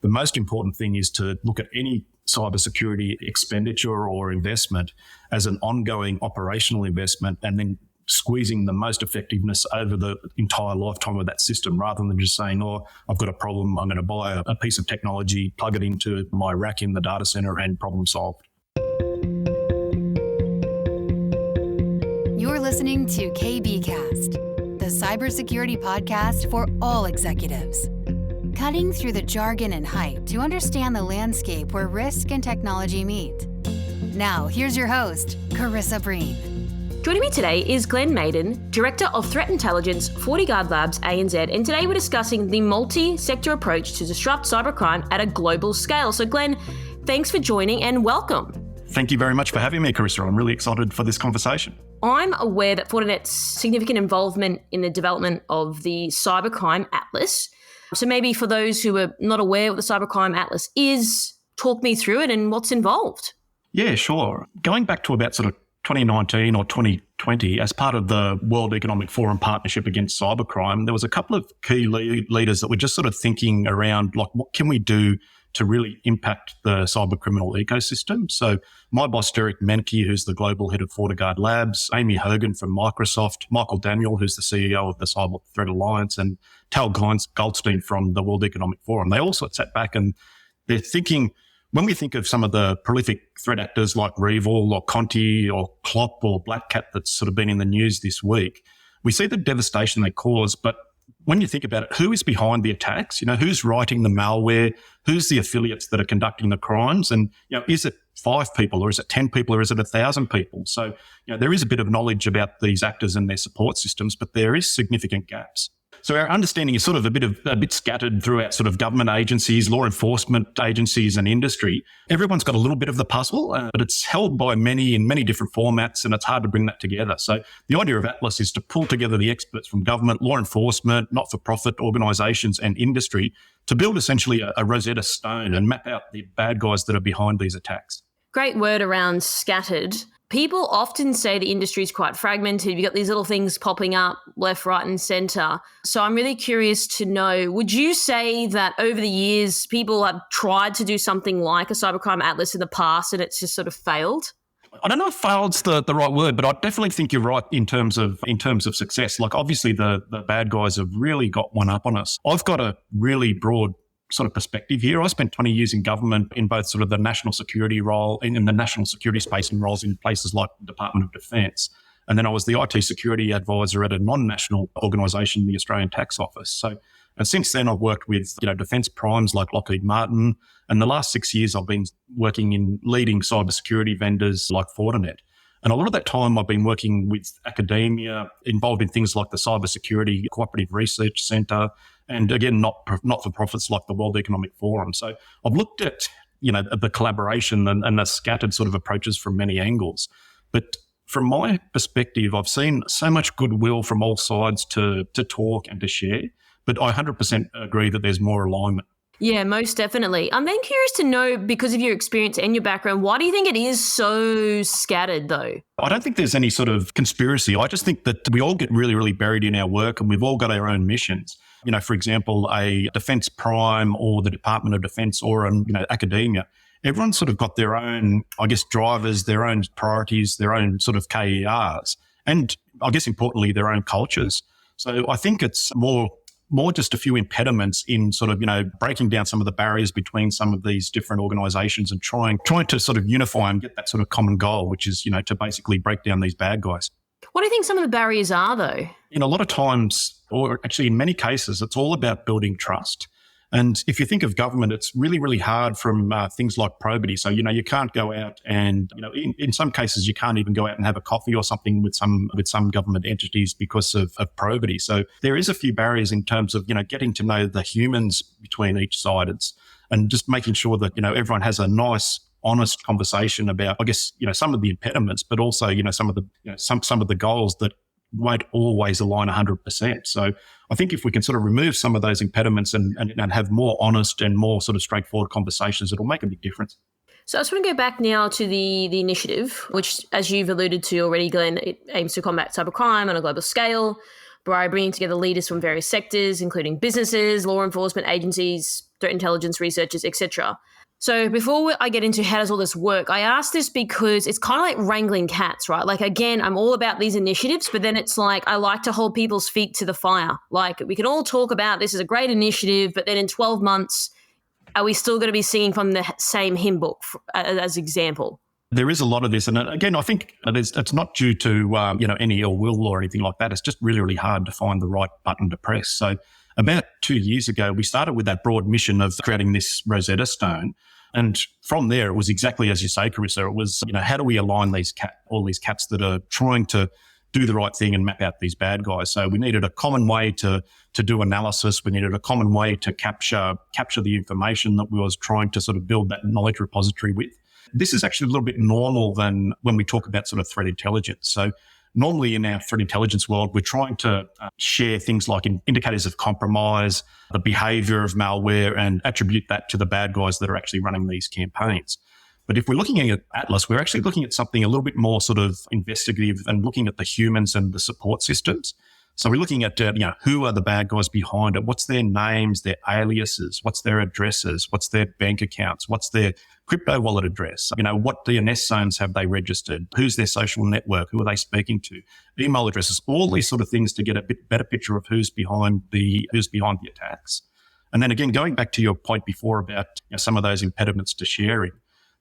The most important thing is to look at any cybersecurity expenditure or investment as an ongoing operational investment and then squeezing the most effectiveness over the entire lifetime of that system rather than just saying, oh, I've got a problem, I'm going to buy a piece of technology, plug it into my rack in the data center and problem solved. You're listening to KBKast, the cybersecurity podcast for all executives. Cutting through the jargon and hype to understand the landscape where risk and technology meet. Now, here's your host, Carissa Breen. Joining me today is Glenn Maiden, Director of Threat Intelligence, FortiGuard Labs, ANZ, and today we're discussing the multi-sector approach to disrupt cybercrime at a global scale. So Glenn, thanks for joining and welcome. Thank you very much for having me, Carissa. I'm really excited for this conversation. I'm aware that Fortinet's significant involvement in the development of the Cybercrime Atlas. So maybe for those who are not aware what the Cybercrime Atlas is, talk me through it and what's involved. Yeah, sure. Going back to about sort of 2019 or 2020, as part of the World Economic Forum Partnership Against Cybercrime, there was a couple of key leaders that were just sort of thinking around, like, what can we do to really impact the cybercriminal ecosystem? So my boss, Derek Menke, who's the global head of FortiGuard Labs, Amy Hogan from Microsoft, Michael Daniel, who's the CEO of the Cyber Threat Alliance, and Tal Goldstein from the World Economic Forum. They all sort of sat back and they're thinking, when we think of some of the prolific threat actors like Revol or Conti or Klopp or Black Cat that's sort of been in the news this week, we see the devastation they cause, but when you think about it, who is behind the attacks? You know, who's writing the malware? Who's the affiliates that are conducting the crimes? And, you know, is it 5 people or is it 10 people or is it 1,000 people? So, you know, there is a bit of knowledge about these actors and their support systems, but there is significant gaps. So our understanding is sort of a bit scattered throughout sort of government agencies, law enforcement agencies and industry. Everyone's got a little bit of the puzzle, but it's held by many in many different formats and it's hard to bring that together. So the idea of Atlas is to pull together the experts from government, law enforcement, not-for-profit organisations and industry to build essentially a Rosetta Stone and map out the bad guys that are behind these attacks. Great word around scattered. People often say the industry is quite fragmented. You've got these little things popping up left, right and centre. So I'm really curious to know, would you say that over the years people have tried to do something like a cybercrime atlas in the past and it's just sort of failed? I don't know if failed's the right word, but I definitely think you're right in terms of success. Like obviously the bad guys have really got one up on us. I've got a really broad sort of perspective here. I spent 20 years in government in both sort of the national security role in the national security space and roles in places like the Department of Defence. And then I was the IT security advisor at a non-national organisation, the Australian Tax Office. So, and since then I've worked with, you know, defence primes like Lockheed Martin. And the last 6 years I've been working in leading cybersecurity vendors like Fortinet. And a lot of that time I've been working with academia, involved in things like the Cybersecurity Cooperative Research Centre, and again, not-for-profits like the World Economic Forum. So I've looked at, you know, the collaboration and the scattered sort of approaches from many angles. But from my perspective, I've seen so much goodwill from all sides to talk and to share. But I 100% agree that there's more alignment. Yeah, most definitely. I'm then curious to know, because of your experience and your background, why do you think it is so scattered though? I don't think there's any sort of conspiracy. I just think that we all get really, really buried in our work and we've all got our own missions. You know, for example, a defence prime or the Department of Defence or, you know, academia, everyone's sort of got their own, I guess, drivers, their own priorities, their own sort of KERs, and I guess importantly, their own cultures. So I think it's more just a few impediments in sort of, you know, breaking down some of the barriers between some of these different organisations and trying to sort of unify and get that sort of common goal, which is, you know, to basically break down these bad guys. What do you think some of the barriers are though? In a lot of times, or actually in many cases, it's all about building trust. And if you think of government, it's really, really hard from things like probity. So, you know, you can't go out and, you know, in some cases, you can't even go out and have a coffee or something with some government entities because of probity. So there is a few barriers in terms of, you know, getting to know the humans between each side and just making sure that, you know, everyone has a nice, honest conversation about, I guess, you know, some of the impediments, but also, you know, some of the goals that won't always align 100%. So I think if we can sort of remove some of those impediments and have more honest and more sort of straightforward conversations, it'll make a big difference. So I just want to go back now to the initiative, which, as you've alluded to already, Glenn, it aims to combat cybercrime on a global scale by bringing together leaders from various sectors, including businesses, law enforcement agencies, threat intelligence researchers, etc. So before I get into how does all this work, I ask this because it's kind of like wrangling cats, right? Like, again, I'm all about these initiatives, but then it's like I like to hold people's feet to the fire. Like, we can all talk about this is a great initiative, but then in 12 months, are we still going to be singing from the same hymn book as example? There is a lot of this. And again, I think it's not due to any ill will or anything like that. It's just really, really hard to find the right button to press. So about 2 years ago, we started with that broad mission of creating this Rosetta Stone. And from there, it was exactly as you say, Carissa. It was, how do we align all these cats that are trying to do the right thing and map out these bad guys? So we needed a common way to do analysis. We needed a common way to capture the information that we was trying to sort of build that knowledge repository with. This is actually a little bit normal than when we talk about sort of threat intelligence. So normally in our threat intelligence world, we're trying to share things like indicators of compromise, the behavior of malware, and attribute that to the bad guys that are actually running these campaigns. But if we're looking at Atlas, we're actually looking at something a little bit more sort of investigative and looking at the humans and the support systems. So we're looking at, who are the bad guys behind it? What's their names, their aliases? What's their addresses? What's their bank accounts? What's their crypto wallet address? What DNS zones have they registered? Who's their social network? Who are they speaking to? Email addresses, all these sort of things to get a bit better picture of who's behind the attacks. And then again, going back to your point before about some of those impediments to sharing,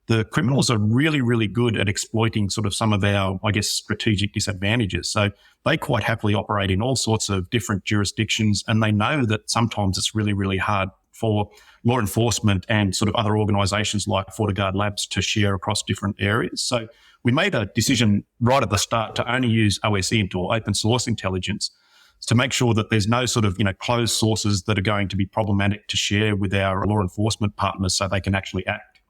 the criminals are really, really good at exploiting sort of some of our, strategic disadvantages. So they quite happily operate in all sorts of different jurisdictions, and they know that sometimes it's really, really hard for law enforcement and sort of other organisations like FortiGuard Labs to share across different areas. So we made a decision right at the start to only use OSINT or open source intelligence to make sure that there's no sort of, closed sources that are going to be problematic to share with our law enforcement partners so they can actually act.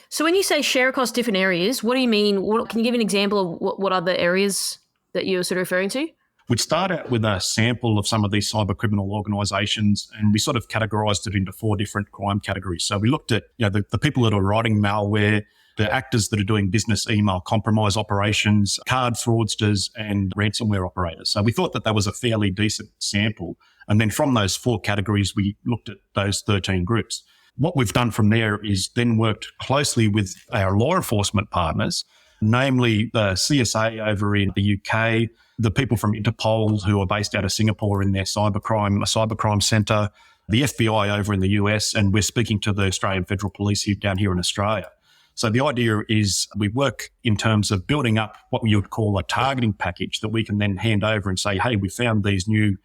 So when you say share across different areas, what do you mean? Can you give an example of what other areas that you're sort of referring to? We'd start out with a sample of some of these cyber criminal organisations, and we sort of categorised it into 4 different crime categories. So we looked at the people that are writing malware, the actors that are doing business email compromise operations, card fraudsters, and ransomware operators. So we thought that was a fairly decent sample. And then from those 4 categories, we looked at those 13 groups. What we've done from there is then worked closely with our law enforcement partners, namely the CSA over in the UK, the people from Interpol who are based out of Singapore in their cybercrime centre, the FBI over in the US, and we're speaking to the Australian Federal Police down here in Australia. So the idea is we work in terms of building up what we would call a targeting package that we can then hand over and say, hey, we found these new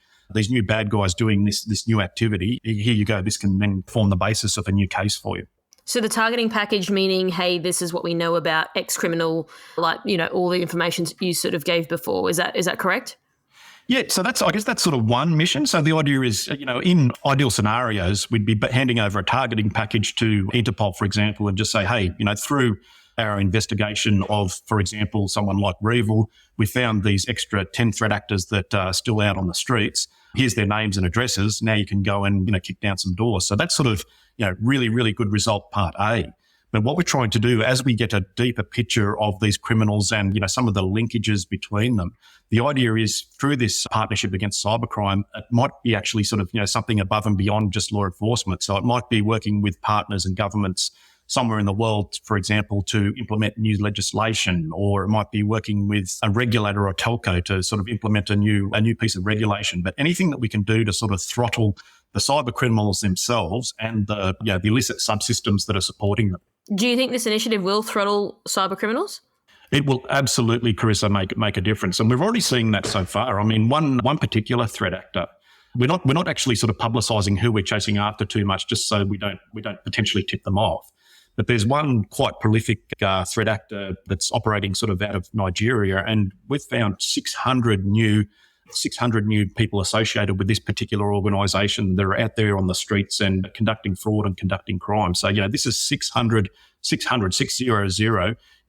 bad guys doing this new activity. Here you go. This can then form the basis of a new case for you. So the targeting package meaning, hey, this is what we know about X criminal, like, all the information you sort of gave before. Is that correct? Yeah, so that's sort of one mission. So the idea is, in ideal scenarios, we'd be handing over a targeting package to Interpol, for example, and just say, hey, through our investigation of, for example, someone like Revil, we found these extra 10 threat actors that are still out on the streets. Here's their names and addresses. Now you can go and, kick down some doors. So that's sort of, really, really good result, part A. But what we're trying to do as we get a deeper picture of these criminals and, some of the linkages between them, the idea is through this partnership against cybercrime, it might be actually sort of, something above and beyond just law enforcement. So it might be working with partners and governments somewhere in the world, for example, to implement new legislation, or it might be working with a regulator or a telco to sort of implement a new piece of regulation. But anything that we can do to sort of throttle the cyber criminals themselves and the illicit subsystems that are supporting them. Do you think this initiative will throttle cyber criminals? It will absolutely, Carissa, make a difference, and we've already seen that so far. I mean, one particular threat actor. We're not actually sort of publicising who we're chasing after too much, just so we don't potentially tip them off. But there's one quite prolific threat actor that's operating sort of out of Nigeria, and we've found 600 new people associated with this particular organisation that are out there on the streets and conducting fraud and conducting crime. So, this is 600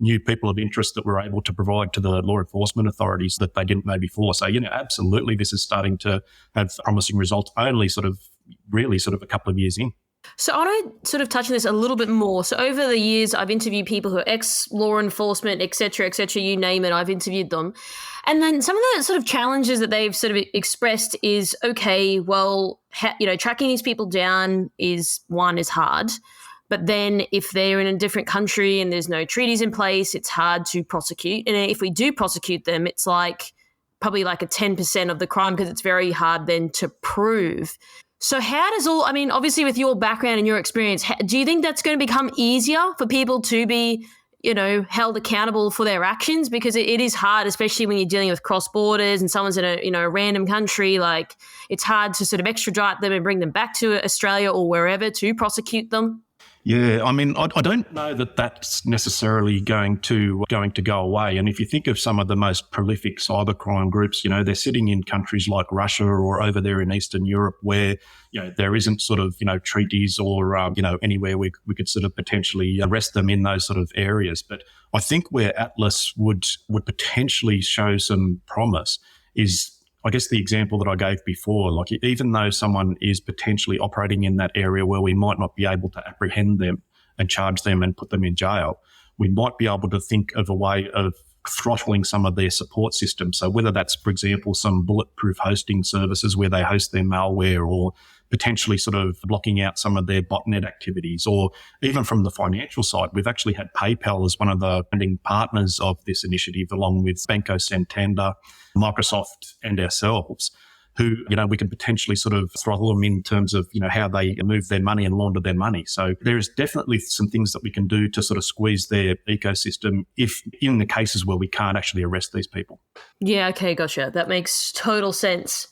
new people of interest that we're able to provide to the law enforcement authorities that they didn't know before. So, absolutely this is starting to have promising results only really a couple of years in. So I want to sort of touch on this a little bit more. So over the years, I've interviewed people who are ex-law enforcement, et cetera, you name it, I've interviewed them. And then some of the sort of challenges that they've sort of expressed is, okay, well, tracking these people down is hard. But then if they're in a different country and there's no treaties in place, it's hard to prosecute. And if we do prosecute them, it's probably like a 10% of the crime because it's very hard then to prove. So how does obviously with your background and your experience, do you think that's going to become easier for people to be, held accountable for their actions? Because it is hard, especially when you're dealing with cross borders and someone's in a random country, it's hard to sort of extradite them and bring them back to Australia or wherever to prosecute them. Yeah, I don't know that that's necessarily going to go away. And if you think of some of the most prolific cybercrime groups, they're sitting in countries like Russia or over there in Eastern Europe where, there isn't sort of, treaties or, anywhere we could sort of potentially arrest them in those sort of areas. But I think where Atlas would potentially show some promise is, I guess, the example that I gave before, even though someone is potentially operating in that area where we might not be able to apprehend them and charge them and put them in jail, we might be able to think of a way of throttling some of their support systems. So whether that's, for example, some bulletproof hosting services where they host their malware, or potentially sort of blocking out some of their botnet activities, or even from the financial side, we've actually had PayPal as one of the founding partners of this initiative, along with Banco Santander, Microsoft and ourselves, who, we can potentially sort of throttle them in terms of, how they move their money and launder their money. So there's definitely some things that we can do to sort of squeeze their ecosystem if in the cases where we can't actually arrest these people. Yeah, okay, gotcha. That makes total sense.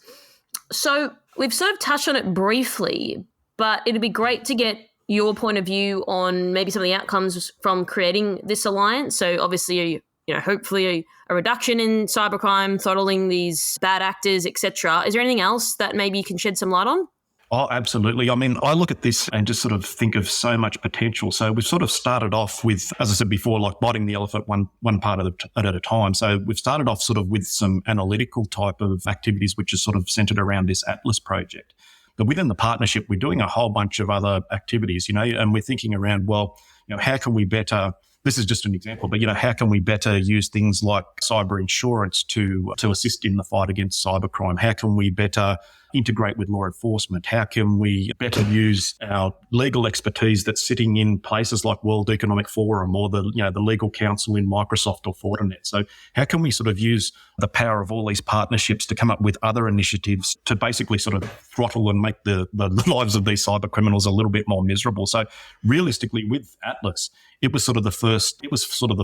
So we've sort of touched on it briefly, but it'd be great to get your point of view on maybe some of the outcomes from creating this alliance. So obviously, hopefully a reduction in cybercrime, throttling these bad actors, etc. Is there anything else that maybe you can shed some light on? Oh, absolutely. I look at this and just sort of think of so much potential. So we've sort of started off with, as I said before, like biting the elephant one part at a time. So we've started off sort of with some analytical type of activities, which is sort of centered around this Atlas project. But within the partnership, we're doing a whole bunch of other activities, and we're thinking around, how can we better, this is just an example, but, how can we better use things like cyber insurance to assist in the fight against cybercrime? How can we better integrate with law enforcement? How can we better use our legal expertise that's sitting in places like World Economic Forum or the legal counsel in Microsoft or Fortinet? So how can we sort of use the power of all these partnerships to come up with other initiatives to basically sort of throttle and make the lives of these cyber criminals a little bit more miserable? So realistically, with Atlas, it was sort of the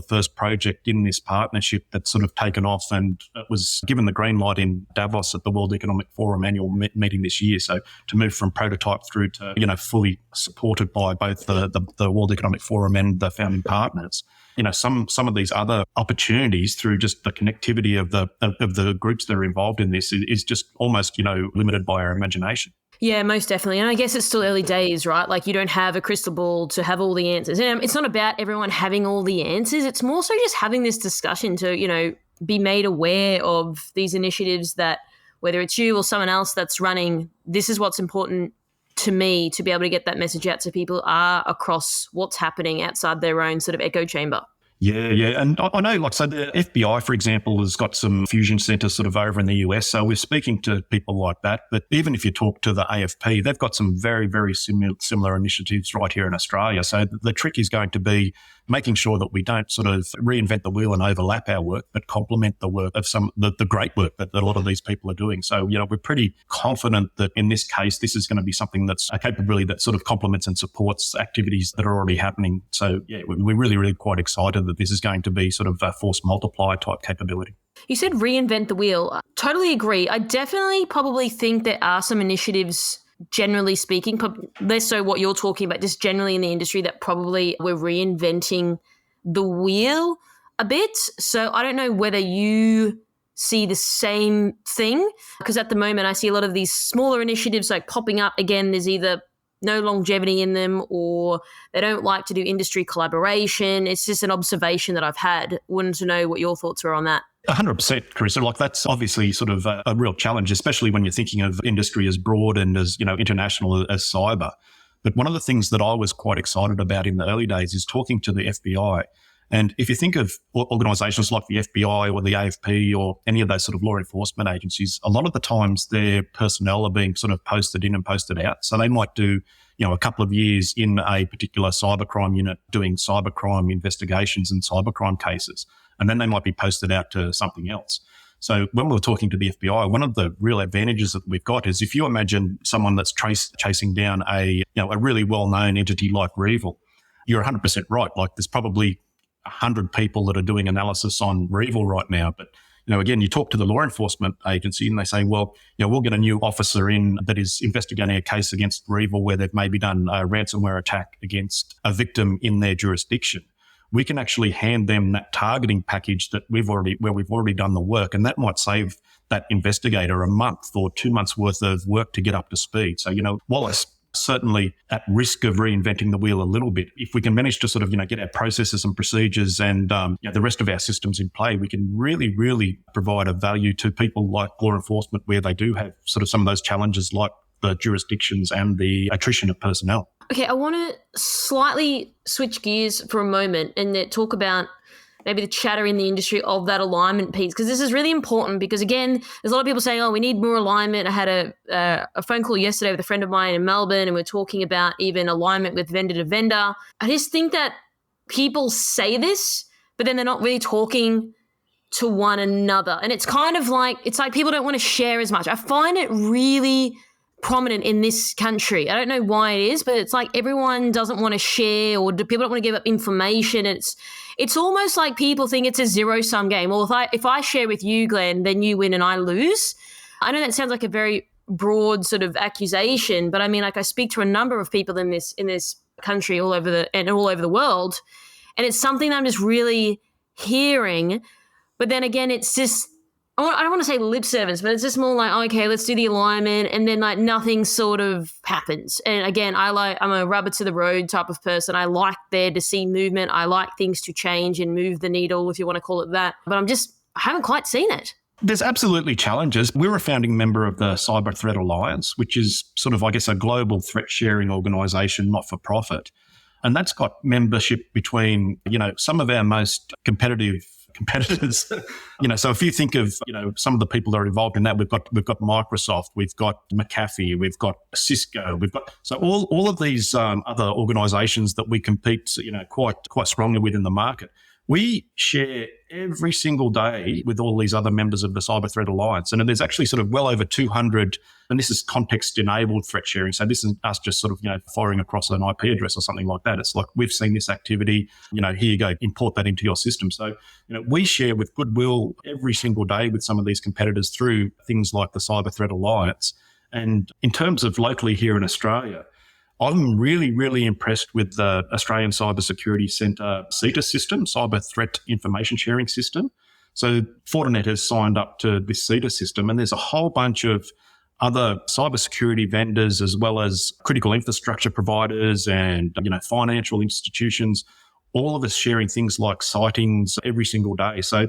first project in this partnership that's sort of taken off, and it was given the green light in Davos at the World Economic Forum annual meeting this year. So to move from prototype through to, fully supported by both the World Economic Forum and the founding partners. Some of these other opportunities through just the connectivity of the groups that are involved in this is just almost, limited by our imagination. Yeah, most definitely. And I guess it's still early days, right? Like you don't have a crystal ball to have all the answers. And it's not about everyone having all the answers. It's more so just having this discussion to, be made aware of these initiatives that whether it's you or someone else that's running, this is what's important to me to be able to get that message out so people are across what's happening outside their own sort of echo chamber. Yeah. And I know, so the FBI, for example, has got some fusion centers sort of over in the US. So we're speaking to people like that. But even if you talk to the AFP, they've got some very, very similar initiatives right here in Australia. So the trick is going to be making sure that we don't sort of reinvent the wheel and overlap our work, but complement the work of the great work that a lot of these people are doing. So, we're pretty confident that in this case, this is going to be something that's a capability that sort of complements and supports activities that are already happening. So, yeah, we're really, really quite excited that this is going to be sort of a force multiplier type capability. You said reinvent the wheel. I totally agree. I definitely probably think there are some initiatives, generally speaking, less so what you're talking about, just generally in the industry, that probably we're reinventing the wheel a bit. So I don't know whether you see the same thing, because at the moment I see a lot of these smaller initiatives like popping up. Again, there's either no longevity in them or they don't like to do industry collaboration. It's just an observation that I've had. Wanted to know what your thoughts were on that. 100%, Carissa. That's obviously sort of a real challenge, especially when you're thinking of industry as broad and as, international as cyber. But one of the things that I was quite excited about in the early days is talking to the FBI. And if you think of organisations like the FBI or the AFP or any of those sort of law enforcement agencies, a lot of the times their personnel are being sort of posted in and posted out. So they might do, a couple of years in a particular cybercrime unit doing cybercrime investigations and cybercrime cases, and then they might be posted out to something else. So when we were talking to the FBI, one of the real advantages that we've got is if you imagine someone that's chasing down a really well-known entity like Revil, you're 100% right. Like there's probably 100 people that are doing analysis on Revil right now. But, again, you talk to the law enforcement agency and they say, well, we'll get a new officer in that is investigating a case against Revil where they've maybe done a ransomware attack against a victim in their jurisdiction. We can actually hand them that targeting package where we've already done the work. And that might save that investigator a month or 2 months worth of work to get up to speed. So, while it's certainly at risk of reinventing the wheel a little bit, if we can manage to sort of, get our processes and procedures and, the rest of our systems in play, we can really, really provide a value to people like law enforcement where they do have sort of some of those challenges like the jurisdictions and the attrition of personnel. Okay, I want to slightly switch gears for a moment and talk about maybe the chatter in the industry of that alignment piece, because this is really important because, again, there's a lot of people saying, oh, we need more alignment. I had a phone call yesterday with a friend of mine in Melbourne and we're talking about even alignment with vendor to vendor. I just think that people say this, but then they're not really talking to one another. And it's kind of like, people don't want to share as much. I find it really prominent in this country. I don't know why it is, but it's like everyone doesn't want to share or people don't want to give up information. It's almost like people think it's a zero-sum game. Well, if I share with you, Glenn, then you win and I lose. I know that sounds like a very broad sort of accusation, but I mean, like I speak to a number of people in this country all over the world, and it's something that I'm just really hearing. But then again, it's just, I don't want to say lip service, but it's just more like, okay, let's do the alignment, and then like nothing sort of happens. And again, I'm a rubber to the road type of person. I like there to see movement. I like things to change and move the needle, if you want to call it that. But I haven't quite seen it. There's absolutely challenges. We're a founding member of the Cyber Threat Alliance, which is sort of, I guess, a global threat sharing organisation, not for profit. And that's got membership between, some of our most competitors. So if you think of, some of the people that are involved in that, we've got Microsoft, we've got McAfee, we've got Cisco, so all of these other organisations that we compete, quite strongly within the market. We share every single day with all these other members of the Cyber Threat Alliance. And there's actually sort of well over 200, and this is context-enabled threat sharing. So this isn't us just sort of, firing across an IP address or something like that. It's like, we've seen this activity, here you go, import that into your system. So, we share with goodwill every single day with some of these competitors through things like the Cyber Threat Alliance. And in terms of locally here in Australia, I'm really, really impressed with the Australian Cybersecurity Centre CETA system, Cyber Threat Information Sharing System. So Fortinet has signed up to this CETA system, and there's a whole bunch of other cybersecurity vendors as well as critical infrastructure providers and, financial institutions, all of us sharing things like sightings every single day. So,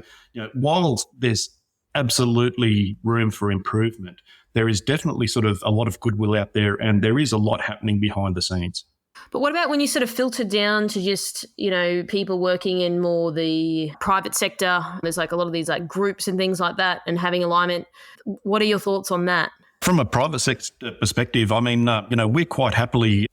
while there's absolutely room for improvement, there is definitely sort of a lot of goodwill out there, and there is a lot happening behind the scenes. But what about when you sort of filter down to just, people working in more the private sector? There's like a lot of these like groups and things like that and having alignment. What are your thoughts on that? From a private sector perspective, I mean, we quite happily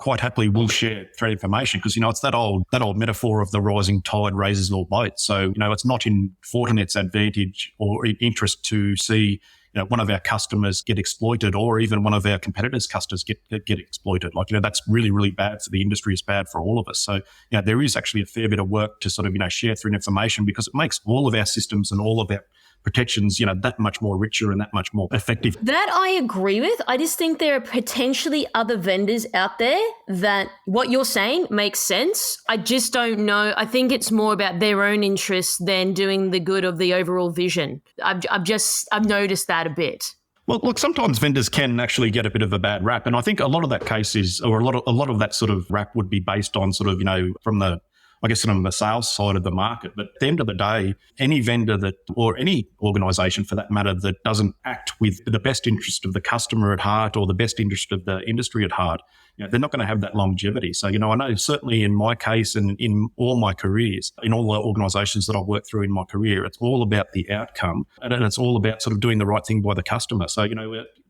will share threat information because, it's that old metaphor of the rising tide raises all boats. So, it's not in Fortinet's advantage or interest to see, one of our customers get exploited, or even one of our competitors' customers get exploited. Like, that's really, really bad for the industry. It's bad for all of us. So, there is actually a fair bit of work to sort of, share through information, because it makes all of our systems and all of our protections, that much more richer and that much more effective. That I agree with. I just think there are potentially other vendors out there that what you're saying makes sense. I just don't know. I think it's more about their own interests than doing the good of the overall vision. I've noticed that a bit. Well, look, sometimes vendors can actually get a bit of a bad rap, and I think a lot of that case is, or a lot of that sort of rap would be based on sort of, from the I guess, on the sales side of the market. But at the end of the day, any vendor or any organisation for that matter, that doesn't act with the best interest of the customer at heart or the best interest of the industry at heart, they're not going to have that longevity. So, I know certainly in my case and in all my careers, in all the organisations that I've worked through in my career, it's all about the outcome and it's all about sort of doing the right thing by the customer. So,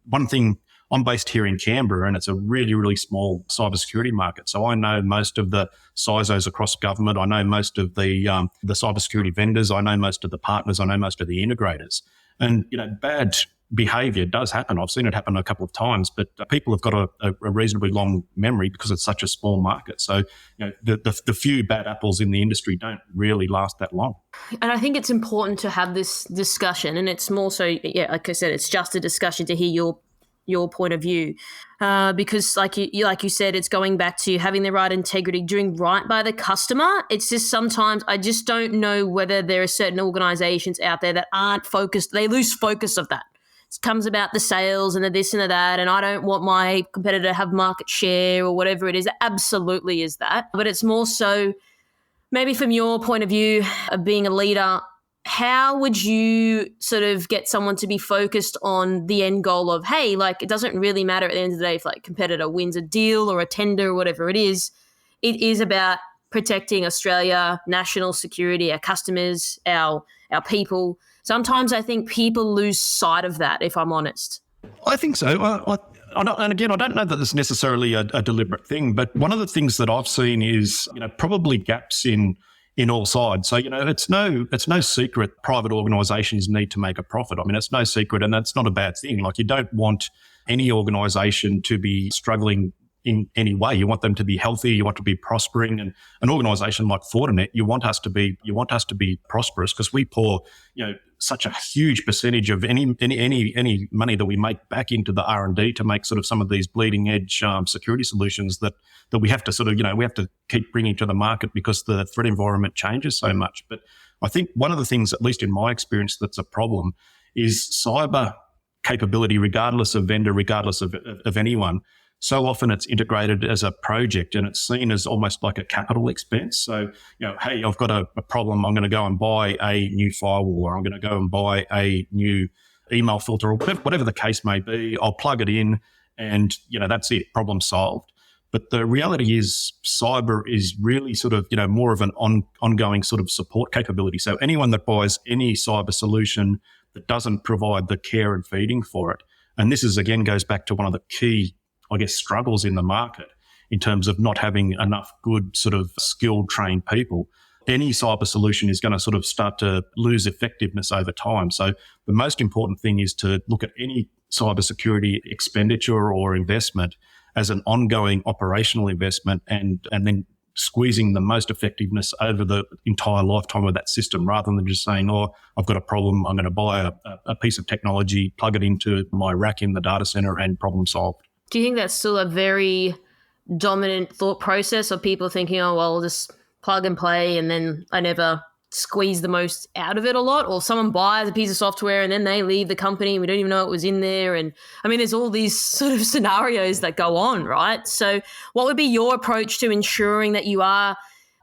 one thing, I'm based here in Canberra and it's a really, really small cybersecurity market. So I know most of the CISOs across government. I know most of the cybersecurity vendors. I know most of the partners. I know most of the integrators. And, bad behaviour does happen. I've seen it happen a couple of times, but people have got a reasonably long memory because it's such a small market. So, the few bad apples in the industry don't really last that long. And I think it's important to have this discussion, and it's more so, like I said, it's just a discussion to hear your point of view, because like you said, it's going back to having the right integrity, doing right by the customer. It's just sometimes I just don't know whether there are certain organizations out there that aren't focused. They lose focus of that. It comes about the sales and the this and the that, and I don't want my competitor to have market share or whatever it is. It absolutely is that. But it's more so maybe from your point of view of being a leader, how would you sort of get someone to be focused on the end goal of, hey, like, it doesn't really matter at the end of the day if like competitor wins a deal or a tender or whatever it is about protecting Australia, national security, our customers, our people. Sometimes I think people lose sight of that, if I'm honest. I think so. And again, I don't know that it's necessarily a deliberate thing, but one of the things that I've seen is, probably gaps in all sides. So, it's no secret private organisations need to make a profit. I mean, it's no secret, and that's not a bad thing. Like, you don't want any organisation to be struggling in any way. You want them to be healthy. You want to be prospering. And an organisation like Fortinet, you want us to be prosperous, because we pour, such a huge percentage of any money that we make back into the R&D to make sort of some of these bleeding edge security solutions that we have to sort of, we have to keep bringing to the market because the threat environment changes so much. But I think one of the things, at least in my experience, that's a problem is cyber capability, regardless of vendor, regardless of anyone. So often it's integrated as a project and it's seen as almost like a capital expense. So, hey, I've got a problem. I'm going to go and buy a new firewall, or I'm going to go and buy a new email filter, or whatever the case may be. I'll plug it in and, that's it, problem solved. But the reality is cyber is really sort of, more of an ongoing sort of support capability. So anyone that buys any cyber solution that doesn't provide the care and feeding for it, and this is, again, goes back to one of the key, I guess, struggles in the market in terms of not having enough good sort of skilled, trained people. Any cyber solution is going to sort of start to lose effectiveness over time. So the most important thing is to look at any cybersecurity expenditure or investment as an ongoing operational investment and then squeezing the most effectiveness over the entire lifetime of that system, rather than just saying, oh, I've got a problem, I'm going to buy a piece of technology, plug it into my rack in the data center and problem solved. Do you think that's still a very dominant thought process of people thinking, oh, well, I'll just plug and play and then I never squeeze the most out of it a lot? Or someone buys a piece of software and then they leave the company and we don't even know it was in there. And I mean, there's all these sort of scenarios that go on, right? So what would be your approach to ensuring that you are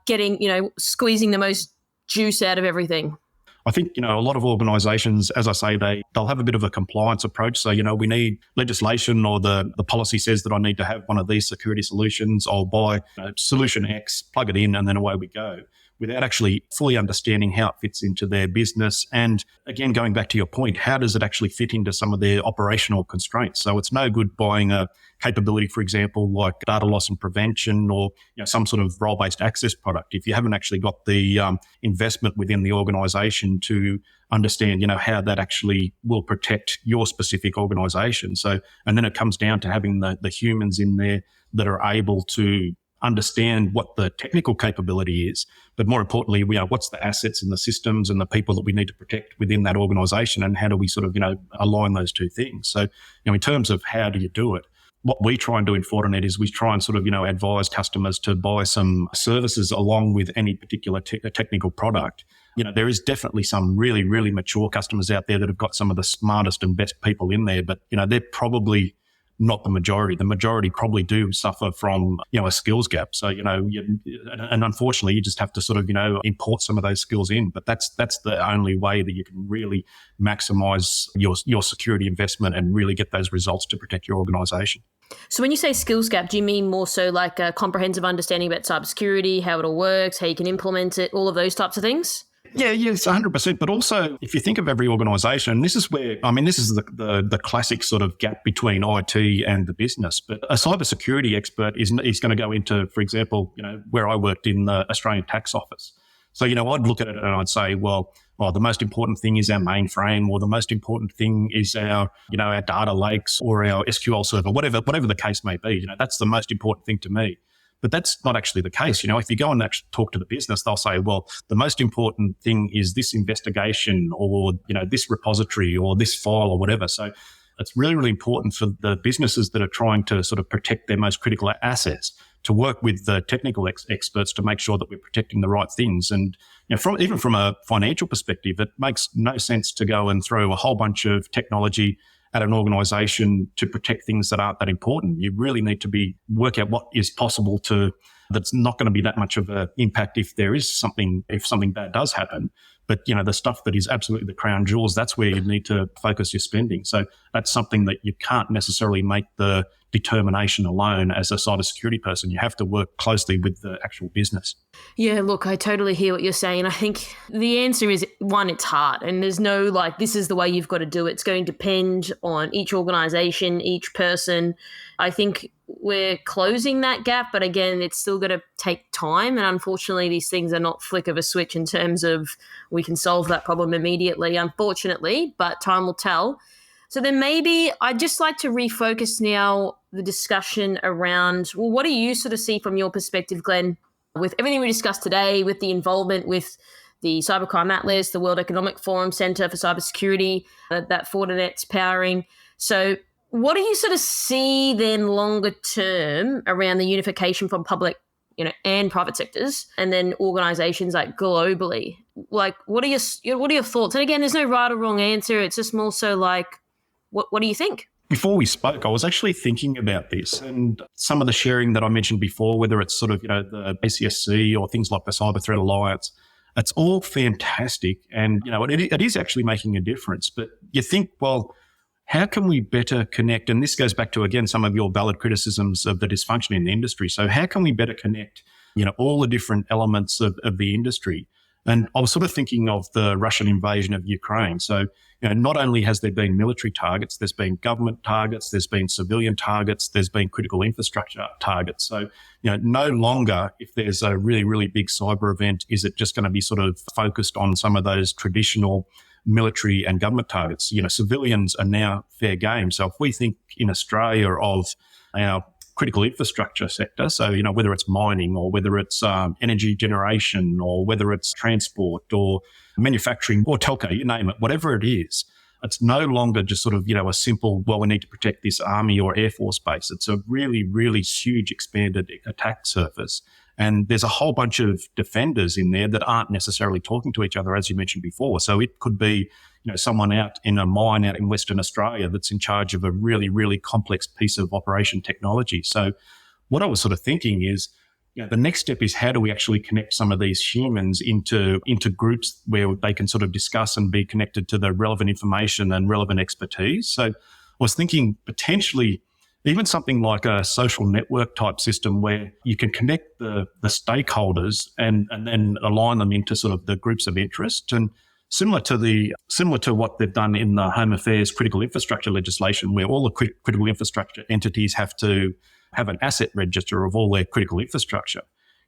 getting, squeezing the most juice out of everything? I think, a lot of organisations, as I say, they'll have a bit of a compliance approach. So, we need legislation, or the policy says that I need to have one of these security solutions. I'll buy solution X, plug it in, and then away we go, without actually fully understanding how it fits into their business. And again, going back to your point, how does it actually fit into some of their operational constraints? So it's no good buying a capability, for example, like data loss and prevention, or some sort of role-based access product, if you haven't actually got the investment within the organisation to understand, how that actually will protect your specific organisation. So, and then it comes down to having the humans in there that are able to understand what the technical capability is, but more importantly, what's the assets and the systems and the people that we need to protect within that organisation, and how do we sort of, align those two things? So, in terms of how do you do it, what we try and do in Fortinet is we try and sort of, advise customers to buy some services along with any particular technical product. There is definitely some really, really mature customers out there that have got some of the smartest and best people in there, but, they're probably not the majority. The majority probably do suffer from, a skills gap. So, and unfortunately, you just have to sort of, import some of those skills in. But that's the only way that you can really maximize your security investment and really get those results to protect your organization. So when you say skills gap, do you mean more so like a comprehensive understanding about cybersecurity, how it all works, how you can implement it, all of those types of things? Yeah, yes, 100%. But also, if you think of every organisation, this is the classic sort of gap between IT and the business. But a cybersecurity expert is going to go into, for example, where I worked in the Australian Tax Office. So, I'd look at it and I'd say, well, the most important thing is our mainframe, or the most important thing is our data lakes or our SQL server, whatever the case may be. That's the most important thing to me. But that's not actually the case. If you go and actually talk to the business, they'll say, well, the most important thing is this investigation or, this repository or this file or whatever. So it's really, really important for the businesses that are trying to sort of protect their most critical assets to work with the technical experts to make sure that we're protecting the right things. And even from a financial perspective, it makes no sense to go and throw a whole bunch of technology at an organisation to protect things that aren't that important. You really need to work out what is possible that's not going to be that much of an impact if something bad does happen. But, the stuff that is absolutely the crown jewels, that's where you need to focus your spending. So that's something that you can't necessarily make the determination alone as a cybersecurity person. You have to work closely with the actual business. Yeah, look, I totally hear what you're saying. I think the answer is, one, it's hard. And there's no this is the way you've got to do it. It's going to depend on each organisation, each person. I think we're closing that gap, but again, it's still going to take time. And unfortunately, these things are not flick of a switch in terms of we can solve that problem immediately, unfortunately, but time will tell. So then maybe I'd just like to refocus now the discussion around, well, what do you sort of see from your perspective, Glenn, with everything we discussed today, with the involvement with the Cybercrime Atlas, the World Economic Forum Centre for Cybersecurity, that Fortinet's powering. So what do you sort of see then longer term around the unification from public, and private sectors, and then organisations globally? What are your thoughts? And again, there's no right or wrong answer. It's just more so what do you think? Before we spoke, I was actually thinking about this, and some of the sharing that I mentioned before, whether it's sort of, the ACSC or things like the Cyber Threat Alliance, it's all fantastic. And, it is actually making a difference. But you think, well, how can we better connect? And this goes back to, again, some of your valid criticisms of the dysfunction in the industry. So how can we better connect, all the different elements of the industry? And I was sort of thinking of the Russian invasion of Ukraine. So, not only has there been military targets, there's been government targets, there's been civilian targets, there's been critical infrastructure targets. So, no longer, if there's a really, really big cyber event, is it just going to be sort of focused on some of those traditional military and government targets. Civilians are now fair game. So if we think in Australia of our critical infrastructure sector, so, whether it's mining or whether it's energy generation or whether it's transport or manufacturing or telco, you name it, whatever it is, it's no longer just sort of, a simple, well, we need to protect this army or air force base. It's a really, really huge expanded attack surface. And there's a whole bunch of defenders in there that aren't necessarily talking to each other, as you mentioned before. So it could be, someone out in a mine out in Western Australia that's in charge of a really, really complex piece of operation technology. So what I was sort of thinking is, the next step is how do we actually connect some of these humans into groups where they can sort of discuss and be connected to the relevant information and relevant expertise. So I was thinking potentially even something like a social network type system where you can connect the stakeholders and then align them into sort of the groups of interest. And similar to what they've done in the Home Affairs critical infrastructure legislation, where all the critical infrastructure entities have to have an asset register of all their critical infrastructure.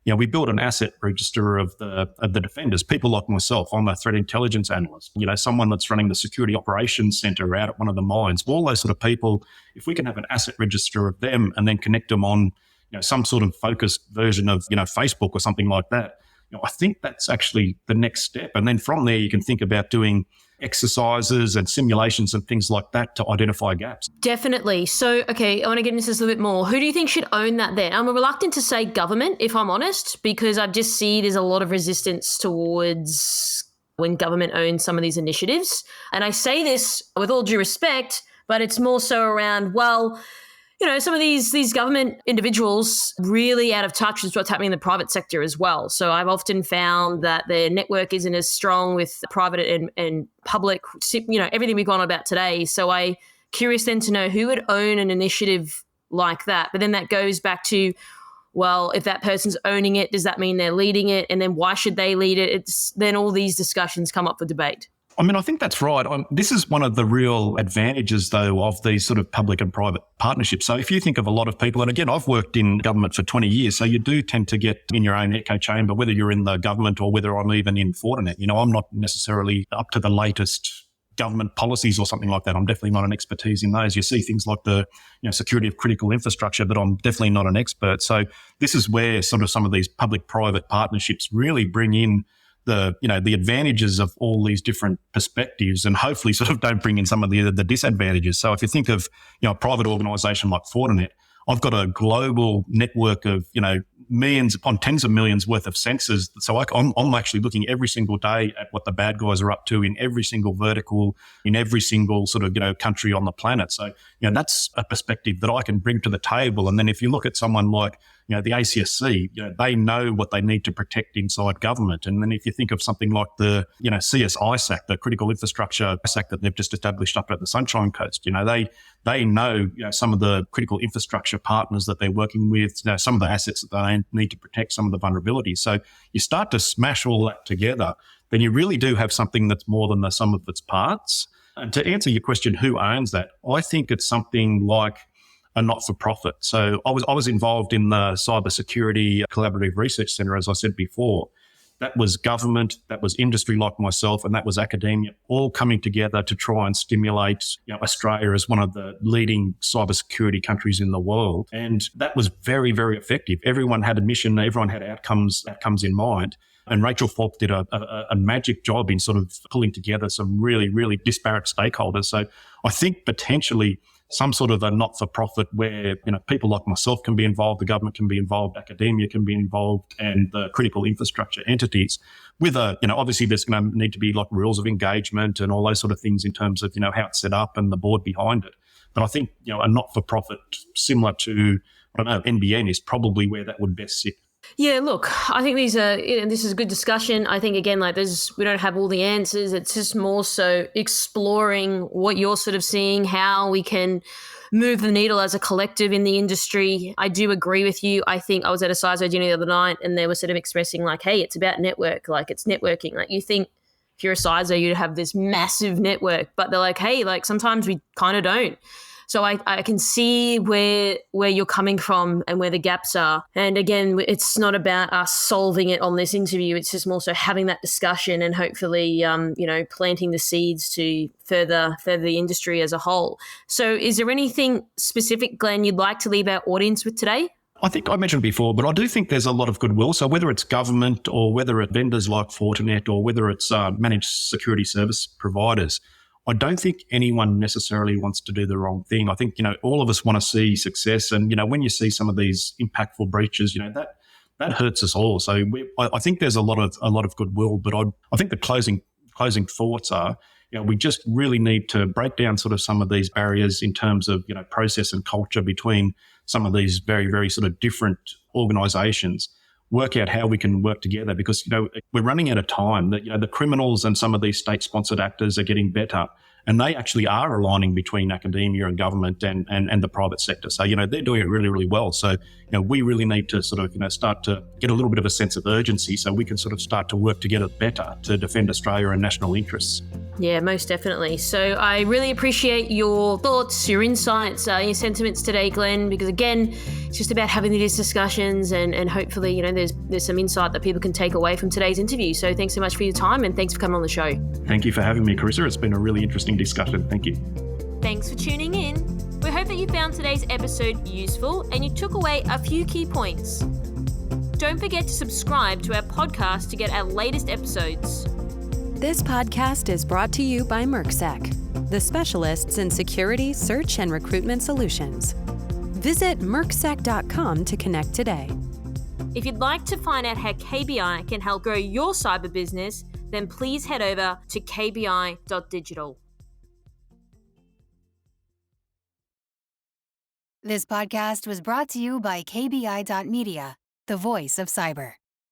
We built an asset register of the defenders, people like myself. I'm a threat intelligence analyst, someone that's running the security operations center out at one of the mines. All those sort of people, if we can have an asset register of them and then connect them on, some sort of focused version of, Facebook or something like that, I think that's actually the next step. And then from there, you can think about doing exercises and simulations and things like that to identify gaps. Definitely. So, okay, I want to get into this a little bit more. Who do you think should own that then? I'm reluctant to say government, if I'm honest, because I just see there's a lot of resistance towards when government owns some of these initiatives. And I say this with all due respect, but it's more so around, well, some of these government individuals really out of touch with what's happening in the private sector as well. So I've often found that their network isn't as strong with private and public, everything we've gone about today. So I'm curious then to know who would own an initiative like that. But then that goes back to, well, if that person's owning it, does that mean they're leading it? And then why should they lead it? Then all these discussions come up for debate. I mean, I think that's right. This is one of the real advantages, though, of these sort of public and private partnerships. So if you think of a lot of people, and again, I've worked in government for 20 years, so you do tend to get in your own echo chamber, whether you're in the government or whether I'm even in Fortinet. I'm not necessarily up to the latest government policies or something like that. I'm definitely not an expertise in those. You see things like the security of critical infrastructure, but I'm definitely not an expert. So this is where sort of some of these public-private partnerships really bring in the advantages of all these different perspectives, and hopefully sort of don't bring in some of the disadvantages. So if you think of a private organisation like Fortinet, I've got a global network of millions upon tens of millions worth of sensors. So I'm actually looking every single day at what the bad guys are up to in every single vertical, in every single sort of country on the planet. So that's a perspective that I can bring to the table. And then if you look at someone like the ACSC, they know what they need to protect inside government. And then if you think of something like the CSISAC, the critical infrastructure ISAC that they've just established up at the Sunshine Coast, they know some of the critical infrastructure partners that they're working with, some of the assets that they need to protect, some of the vulnerabilities. So you start to smash all that together, then you really do have something that's more than the sum of its parts. And to answer your question, who owns that? I think it's something like a not-for-profit. So I was involved in the Cybersecurity Collaborative Research Centre, as I said before. That was government, that was industry like myself, and that was academia, all coming together to try and stimulate Australia as one of the leading cybersecurity countries in the world. And that was very, very effective. Everyone had a mission, everyone had outcomes in mind. And Rachel Falk did a magic job in sort of pulling together some really, really disparate stakeholders. So I think potentially some sort of a not-for-profit where, people like myself can be involved, the government can be involved, academia can be involved, and the critical infrastructure entities with obviously there's going to need to be like rules of engagement and all those sort of things in terms of, how it's set up and the board behind it. But I think, a not-for-profit similar to, NBN is probably where that would best sit. Yeah, look, I think this is a good discussion. I think, again, we don't have all the answers. It's just more so exploring what you're sort of seeing, how we can move the needle as a collective in the industry. I do agree with you. I think I was at a CISO dinner the other night and they were sort of expressing like, hey, it's about network, like it's networking. Like you think if you're a CISO, you'd have this massive network, but they're like, hey, like sometimes we kind of don't. So I can see where you're coming from and where the gaps are. And again, it's not about us solving it on this interview. It's just more so having that discussion and hopefully, planting the seeds to further the industry as a whole. So is there anything specific, Glenn, you'd like to leave our audience with today? I think I mentioned before, but I do think there's a lot of goodwill. So whether it's government or whether it's vendors like Fortinet or whether it's managed security service providers, I don't think anyone necessarily wants to do the wrong thing. I think, all of us want to see success. And, when you see some of these impactful breaches, that hurts us all. So I think there's a lot of goodwill, but I think the closing thoughts are, we just really need to break down sort of some of these barriers in terms of, process and culture between some of these very, very sort of different organizations. Work out how we can work together because, we're running out of time. That the criminals and some of these state-sponsored actors are getting better and they actually are aligning between academia and government and the private sector. So, they're doing it really, really well. So, we really need to sort of, start to get a little bit of a sense of urgency so we can sort of start to work together better to defend Australia and national interests. Yeah, most definitely. So I really appreciate your thoughts, your insights, your sentiments today, Glenn, because again, it's just about having these discussions and hopefully, there's some insight that people can take away from today's interview. So thanks so much for your time and thanks for coming on the show. Thank you for having me, Carissa. It's been a really interesting discussion. Thank you. Thanks for tuning in. We hope that you found today's episode useful and you took away a few key points. Don't forget to subscribe to our podcast to get our latest episodes. This podcast is brought to you by MercSec, the specialists in security, search, and recruitment solutions. Visit mercsec.com to connect today. If you'd like to find out how KBI can help grow your cyber business, then please head over to kbi.digital. This podcast was brought to you by KBI.media, the voice of cyber.